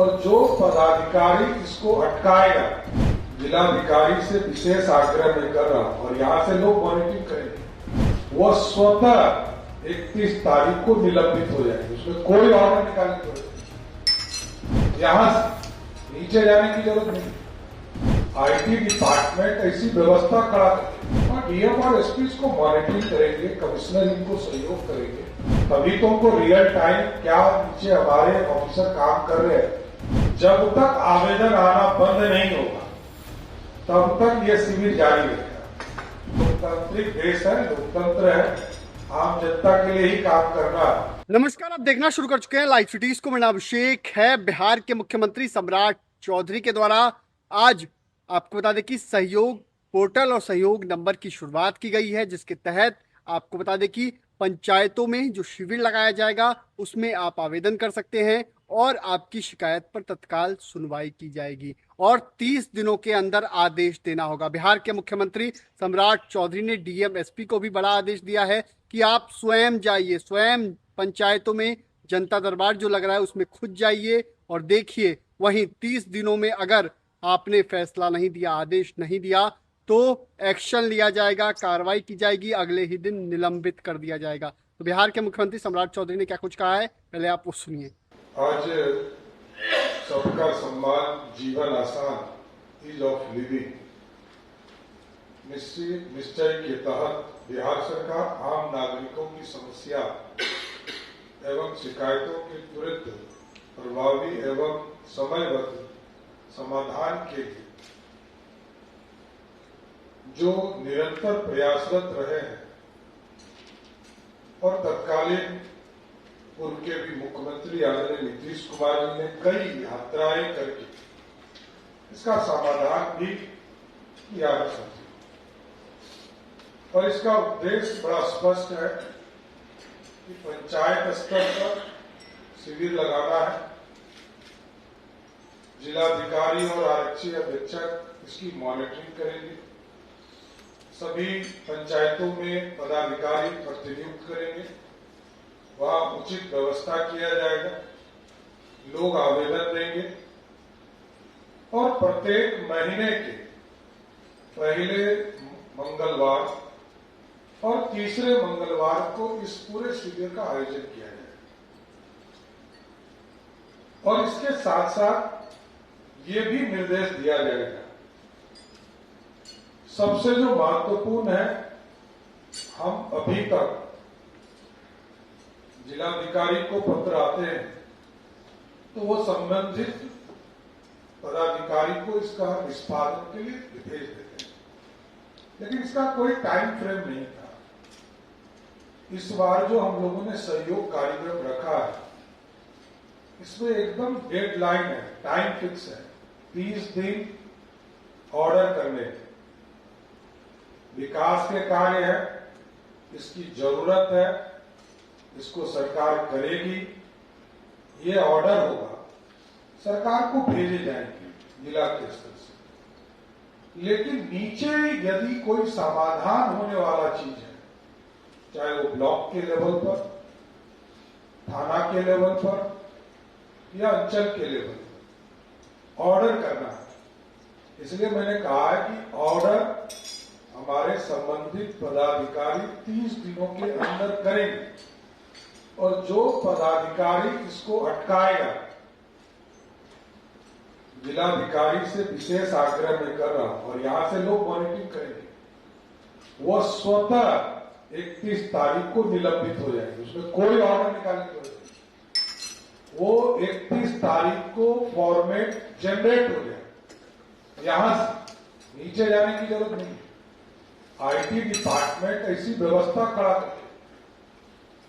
और जो पदाधिकारी इसको अटकाएगा, जिलाधिकारी से विशेष आग्रह मैं कर रहा हूं और यहाँ से लोग मॉनिटरिंग करेंगे, वो स्वतः 31 तारीख को निलंबित हो जाएंगे। उसमें कोई ऑर्डर निकालने की जरूरत नहीं, यहाँ नीचे जाने की जरूरत नहीं। आईटी डिपार्टमेंट ऐसी व्यवस्था खड़ा करेंगे और डीएम और एसपी को मॉनिटरिंग करेंगे, कमिश्नर इनको सहयोग करेंगे, तभी तो उनको रियल टाइम क्या नीचे हमारे ऑफिसर काम कर रहे हैं। जब तक आवेदन आना बंद नहीं होगा तब तक ये शिविर जारी रहेगा। लोकतांत्रिक देश है, लोकतंत्र है, आम जनता के लिए ही काम करना। नमस्कार, आप देखना शुरू कर चुके हैं लाइव सिटीज को। मेरा नाम अभिषेक है। बिहार के मुख्यमंत्री सम्राट चौधरी के द्वारा आज आपको बता दें कि सहयोग पोर्टल और सहयोग नंबर की शुरुआत की गई है, जिसके तहत आपको बता दें कि पंचायतों में जो शिविर लगाया जाएगा उसमें आप आवेदन कर सकते हैं और आपकी शिकायत पर तत्काल सुनवाई की जाएगी और 30 दिनों के अंदर आदेश देना होगा। बिहार के मुख्यमंत्री सम्राट चौधरी ने डीएम एसपी को भी बड़ा आदेश दिया है कि आप स्वयं जाइए, स्वयं पंचायतों में जनता दरबार जो लग रहा है उसमें खुद जाइए और देखिए। वहीं 30 दिनों में अगर आपने फैसला नहीं दिया, आदेश नहीं दिया, तो एक्शन लिया जाएगा, कार्रवाई की जाएगी, अगले ही दिन निलंबित कर दिया जाएगा। तो बिहार के मुख्यमंत्री सम्राट चौधरी ने क्या कुछ कहा है, पहले आप वो सुनिए। आज सबका सम्मान, जीवन आसान, ईज ऑफ लिविंग निश्चय के तहत बिहार सरकार आम नागरिकों की समस्या एवं शिकायतों के त्वरित, प्रभावी एवं समयबद्ध समाधान के लिए जो निरंतर प्रयासरत रहे हैं और तत्कालीन पूर्व के भी मुख्यमंत्री आदरणीय नीतीश कुमार जी ने कई यात्राएं करके इसका समाधान भी किया है साथियों। और इसका उद्देश्य बड़ा स्पष्ट है कि पंचायत स्तर पर शिविर लगाना है, जिलाधिकारी और आरक्षी अधीक्षक इसकी मॉनिटरिंग करेंगे, सभी पंचायतों में पदाधिकारी प्रतिनियुक्त करेंगे, वहां उचित व्यवस्था किया जाएगा, लोग आवेदन देंगे और प्रत्येक महीने के पहले मंगलवार और तीसरे मंगलवार को इस पूरे शिविर का आयोजन किया जाएगा। और इसके साथ साथ ये भी निर्देश दिया जाएगा, सबसे जो महत्वपूर्ण है, हम अभी तक जिलाधिकारी को पत्र आते हैं तो वो संबंधित पदाधिकारी को इसका निष्पादन के लिए भेज देते हैं, लेकिन इसका कोई टाइम फ्रेम नहीं था। इस बार जो हम लोगों ने सहयोग कार्यक्रम रखा है इसमें एकदम डेडलाइन है, टाइम फिक्स है, 30 दिन ऑर्डर करने। विकास के कार्य है, इसकी जरूरत है, इसको सरकार करेगी, ये ऑर्डर होगा, सरकार को भेजे जाएंगे जिला के स्तर से। लेकिन नीचे यदि कोई समाधान होने वाला चीज है, चाहे वो ब्लॉक के लेवल पर, थाना के लेवल पर या अंचल के लेवल पर ऑर्डर करना है। इसलिए मैंने कहा है कि ऑर्डर हमारे संबंधित पदाधिकारी 30 दिनों के अंदर करेंगे और जो पदाधिकारी इसको अटकाएगा, जिलाधिकारी से विशेष आग्रह मैं कर रहा हूं और यहां से लोग मॉनिटरिंग करेंगे, वो स्वतः 31 तारीख को निलंबित हो जाएंगे। उसमें कोई ऑर्डर निकालने की जरूरत नहीं, वो 31 तारीख को फॉर्मेट जनरेट हो जाएगा, यहां से नीचे जाने की जरूरत नहीं। आईटी डिपार्टमेंट ऐसी व्यवस्था खड़ा करे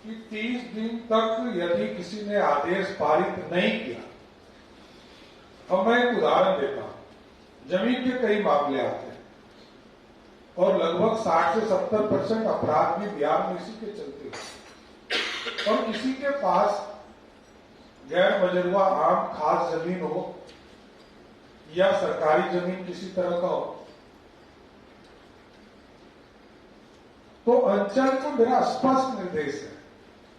कि 30 दिन तक यदि किसी ने आदेश पारित नहीं किया, अब मैं एक उदाहरण देता हूं, जमीन के कई मामले आते हैं और लगभग 60 से 70% अपराध भी बिहार में इसी के चलते हैं। और किसी के पास गैर मजरूआ आम खास जमीन हो या सरकारी जमीन किसी तरह का हो, तो अंचल को मेरा स्पष्ट निर्देश है,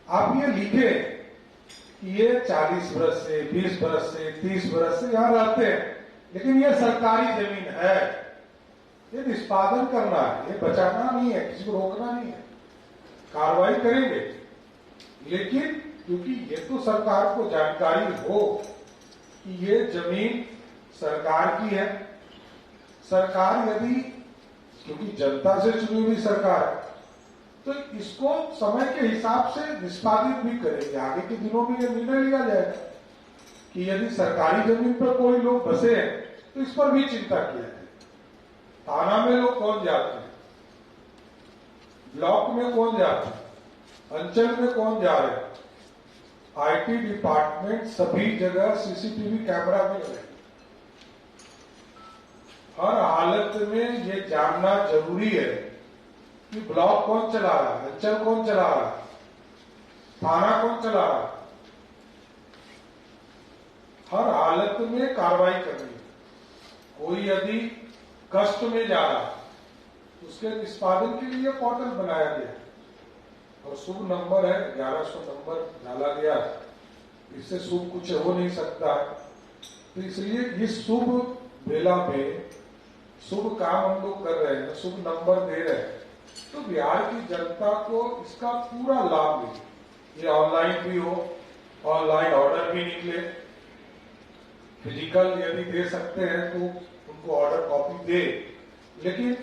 आप ये लिखे कि ये 40 बरस से, 20 बरस से, 30 बरस से यहां रहते हैं, लेकिन ये सरकारी जमीन है, ये निष्पादन करना है, ये बचाना नहीं है, किसी को रोकना नहीं है, कार्रवाई करेंगे। लेकिन क्योंकि ये तो सरकार को जानकारी हो कि ये जमीन सरकार की है, सरकार यदि, क्योंकि जनता से चुनी हुई सरकार है, तो इसको समय के हिसाब से निष्पादित भी करेंगे। आगे के दिनों में यह निर्णय लिया जाएगा कि यदि सरकारी जमीन पर कोई लोग बसे हैं तो इस पर भी चिंता किया जाए। थाना में लोग कौन जाते हैं, ब्लॉक में कौन जाते हैं, अंचल में कौन जा रहे हैं, आईटी डिपार्टमेंट सभी जगह सीसीटीवी कैमरा भी लगे। हर हालत में ये जानना जरूरी है कि ब्लॉक कौन चला रहा है, अंचल कौन चला रहा है, थाना कौन चला रहा है। हर हालत में कार्रवाई करनी है। कोई यदि कष्ट में जा रहा है उसके निष्पादन के लिए पोर्टल बनाया गया और शुभ नंबर है 1100 नंबर डाला गया। इससे शुभ कुछ हो नहीं सकता है, तो इसलिए इस शुभ बेला में शुभ काम हम लोग कर रहे हैं, शुभ नंबर दे रहे हैं, तो बिहार की जनता को इसका पूरा लाभ मिले। ये ऑनलाइन भी हो, ऑनलाइन ऑर्डर भी निकले, फिजिकल यदि दे सकते हैं तो उनको ऑर्डर कॉपी दे, लेकिन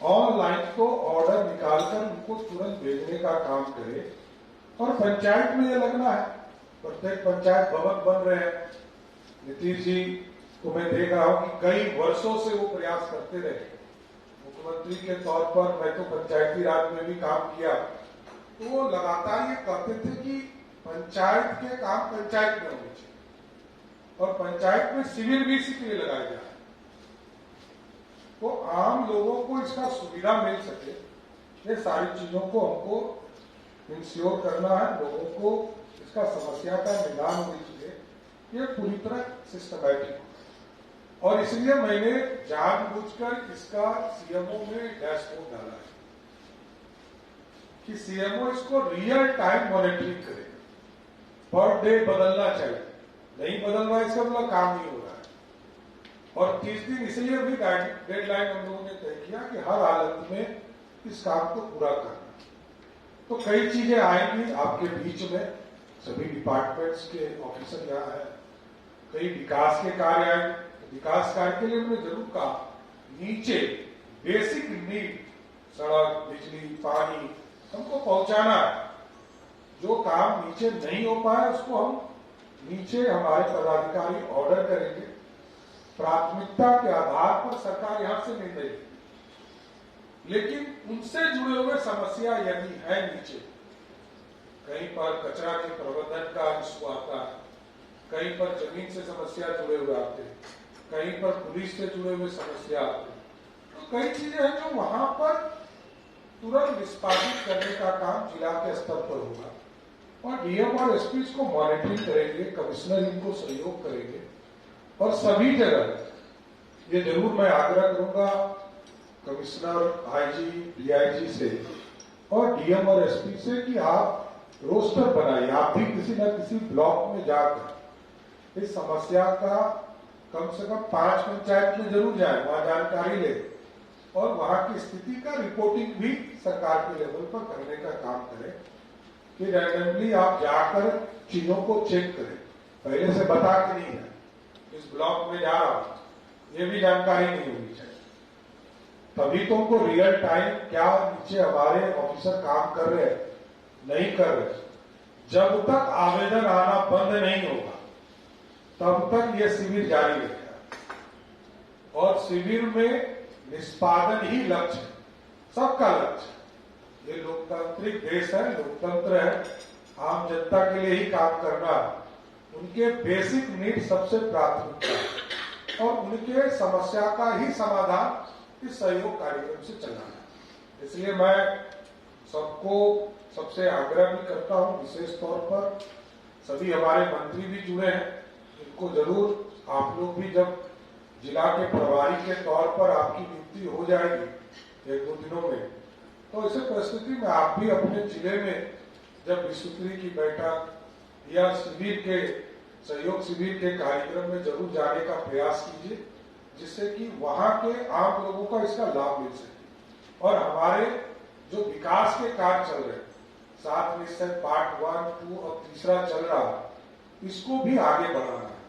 ऑनलाइन तो ऑर्डर निकालकर उनको तुरंत भेजने का काम करे। और पंचायत में ये लगना है, प्रत्येक पंचायत भवन बन रहे हैं। नीतीश जी को मैं देख रहा हूं कि कई वर्षों से वो प्रयास करते रहे। मुख्यमंत्री के तौर पर मैं तो पंचायती राज में भी काम किया, तो वो लगातार ये कहते थे कि पंचायत के काम पंचायत में होने चाहिए और पंचायत में शिविर भी इसी के लिए लगाए जाए तो आम लोगों को इसका सुविधा मिल सके। ये सारी चीजों को हमको इंश्योर करना है, लोगों को इसका समस्या का निदान मिल सके, ये पूरी तरह सिस्टमैटिक हो। और इसलिए मैंने जानबूझकर इसका सीएमओ में डैशबोर्ड डाला है कि सीएमओ इसको रियल टाइम मॉनिटरिंग करे। पर डे बदलना चाहिए, नहीं बदल रहा इसका मतलब काम नहीं हो रहा है। और 30 दिन इसलिए भी डेडलाइन हम लोगों ने तय किया कि हर हालत में इस काम को पूरा करना। तो कई चीजें आएंगी आपके बीच में, सभी डिपार्टमेंट्स के ऑफिसर यहाँ है, कई विकास के कार्य आएंगे। विकास कार्य के लिए हमने जरूर कहा नीचे बेसिक नीड, सड़क, बिजली, पानी हमको पहुंचाना है। जो काम नीचे नहीं हो पाया उसको हम नीचे हमारे पदाधिकारी ऑर्डर करेंगे, प्राथमिकता के आधार पर सरकार यहां से निर्णय लेगी। लेकिन उनसे जुड़े हुए समस्या यदि है नीचे, कहीं पर कचरा के प्रबंधन का इशू आता है, कहीं पर जमीन से समस्या जुड़े हुए आते हैं, कहीं पर पुलिस से जुड़े हुए समस्या आते हैं, तो कई चीजें हैं जो वहां पर तुरंत निष्पादित करने का काम जिला के स्तर पर होगा। और डीएम और एसपी इसको मॉनिटरिंग करेंगे, कमिश्नर इनको सहयोग करेंगे। और सभी जगह ये जरूर मैं आग्रह करूंगा कमिश्नर, आईजी, डीआईजी से और डीएम और एसपी से कि आप रोस्टर बनाइए। आप भी किसी न किसी ब्लॉक में जाकर इस समस्या का कम से कम 5 पंचायत में जरूर जाए, वहां जानकारी ले और वहां की स्थिति का रिपोर्टिंग भी सरकार के लेवल पर करने का काम करें कि रैंडमली आप जाकर चीजों को चेक करें, पहले से बता के नहीं है इस ब्लॉक में जा रहा हूं, ये भी जानकारी नहीं होनी चाहिए। तभी तो उनको रियल टाइम क्या नीचे हमारे ऑफिसर काम कर रहे हैं, नहीं कर रहे, जब तक आवेदन आना बंद नहीं होगा तब तक ये शिविर जारी रहेगा। और शिविर में निष्पादन ही लक्ष्य है, सबका लक्ष्य। ये लोकतांत्रिक देश है, लोकतंत्र है, आम जनता के लिए ही काम करना, उनके बेसिक नीड सबसे प्राथमिकता है और उनके समस्या का ही समाधान इस सहयोग कार्यक्रम से चलाना। इसलिए मैं सबको सबसे आग्रह भी करता हूं, विशेष तौर पर सभी हमारे मंत्री भी जुड़े हैं, इनको जरूर आप लोग भी जब जिला के प्रभारी के तौर पर आपकी नियुक्ति हो जाएगी 1-2 दिनों में, तो इस परिस्थिति में आप भी अपने जिले में जब विश्व स्तरीय की बैठक या सहयोग शिविर के कार्यक्रम में जरूर जाने का प्रयास कीजिए, जिससे कि वहां के आम लोगों को इसका लाभ मिल सके। और हमारे जो विकास के कार्य चल रहे हैं, 7 निश्चय पार्ट 1, 2 और तीसरा चल रहा है, इसको भी आगे बढ़ाना है।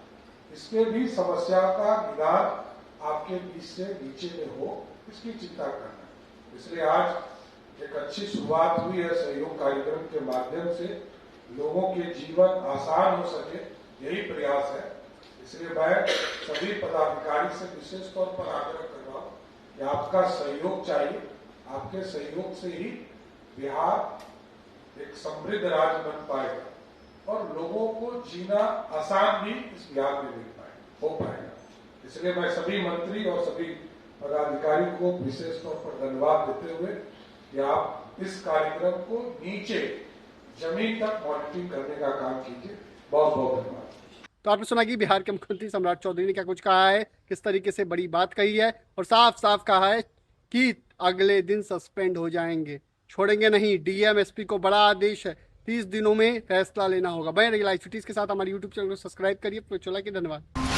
इसके भी समस्या का निदान आपके बीच से नीचे में हो, इसकी चिंता करना है। इसलिए आज एक अच्छी शुरुआत हुई है सहयोग कार्यक्रम के माध्यम से, लोगों के जीवन आसान हो सके, यही प्रयास है। इसलिए मैं सभी पदाधिकारी से विशेष तौर पर आग्रह कर रहा हूं कि आपका सहयोग चाहिए। आपके सहयोग से ही बिहार एक समृद्ध राज्य बन पाएगा और लोगों को जीना आसान भी इस बिहार में हो पाएगा। इसलिए मैं सभी मंत्री और सभी पदाधिकारी को विशेष तौर पर धन्यवाद देते हुए कि आप इस कार्यक्रम को नीचे जमीन तक मॉनिटरिंग करने का काम कीजिए। बहुत बहुत धन्यवाद। तो आपने सुना कि बिहार के मुख्यमंत्री सम्राट चौधरी ने क्या कुछ कहा है, किस तरीके से बड़ी बात कही है और साफ साफ कहा है कि अगले दिन सस्पेंड हो जाएंगे, छोड़ेंगे नहीं। डीएम एसपी को बड़ा आदेश है, 30 दिनों में फैसला लेना होगा। बने रहिए लाइव सिटीज के साथ। हमारे यूट्यूब चैनल को सब्सक्राइब करिए। धन्यवाद।